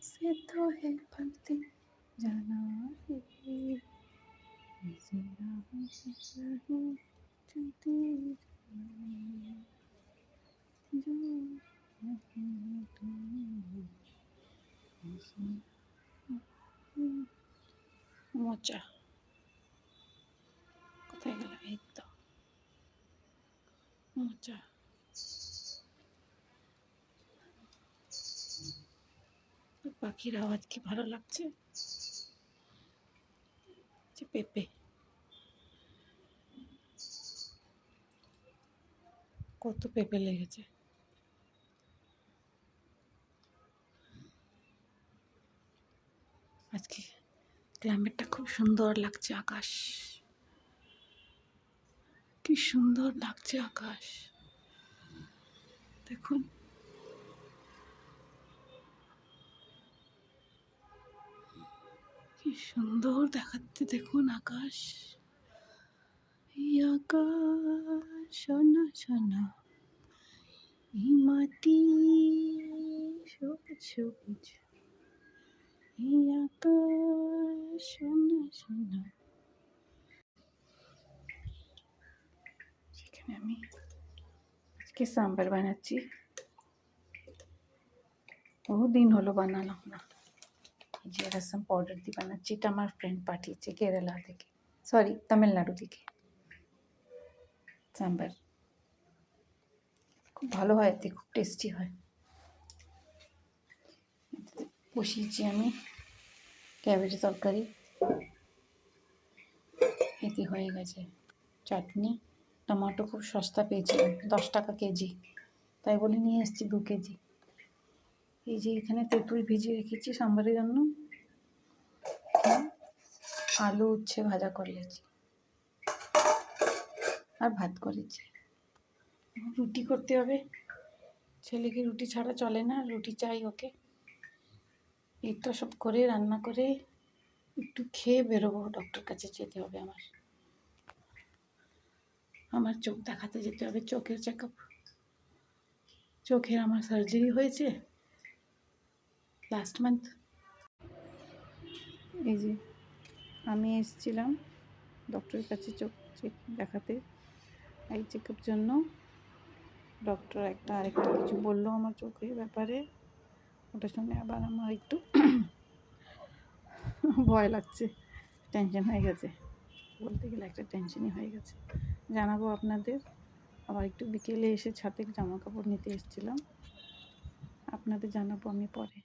से तो है भक्ति जाना है इसी राहों पे राहों चलती जाना जो नहीं तुम इसी মোচা কোথায় গেল এই তো মোচা পাখির আওয়াজ কি ভালো লাগছে যে পেঁপে কত পেঁপে লেগেছে আজকে ক্লাইমেটটা খুব সুন্দর লাগছে আকাশ কি সুন্দর লাগছে আকাশ দেখুন কি সুন্দর দেখাচ্ছে দেখুন আকাশ এই আকাশ সোনা সোনা এই মাটি সবুজ সবুজ এই আকাশ সোনা সোনা সেখানে আমি আজকে সাম্বার বানাচ্ছি বহুদিন হলো বানালাম না যে রসম পাউডার দিয়ে বানাচ্ছি এটা আমার ফ্রেন্ড পাঠিয়েছে কেরালা থেকে সরি তামিলনাড়ু থেকে সাম্বার খুব ভালো হয় এতে খুব টেস্টি হয় বসিয়েছি আমি ক্যাবেজের তরকারি এতে হয়ে গেছে চাটনি টমেটো খুব সস্তা পেয়েছিলাম 10 টাকা কেজি তাই বলে নিয়ে এসেছি 2 কেজি এই যে এখানে তেঁতুল ভিজিয়ে রেখেছি সাম্বারের জন্য আলু উচ্ছে ভাজা করেছি আর ভাত করেছি রুটি করতে হবে ছেলেকে রুটি ছাড়া চলে না রুটি চাই ওকে এই তো সব করে রান্না করে একটু খেয়ে বেরোবো ডক্টর কাছে যেতে হবে আমার চোখ দেখাতে যেতে হবে চোখের চেকআপ চোখের আমার সার্জারি হয়েছে লাস্ট মান্থ এই যে আমি এসেছিলাম ডক্টরের কাছে চোখ দেখাতে এই চেকআপ জন্য ডক্টর আরেকটা কিছু বললো আমার চোখের ব্যাপারে ওটা শুনে আবার আমার একটু ভয় লাগছে টেনশন হয়ে গেছে বলতে গেলে একটা টেনশনই হয়ে গেছে জানাবো আপনাদের আবার একটু বিকেলে এসে ছাদে জামা কাপড় নিতে এসেছিলাম আপনাদের জানাবো আমি পরে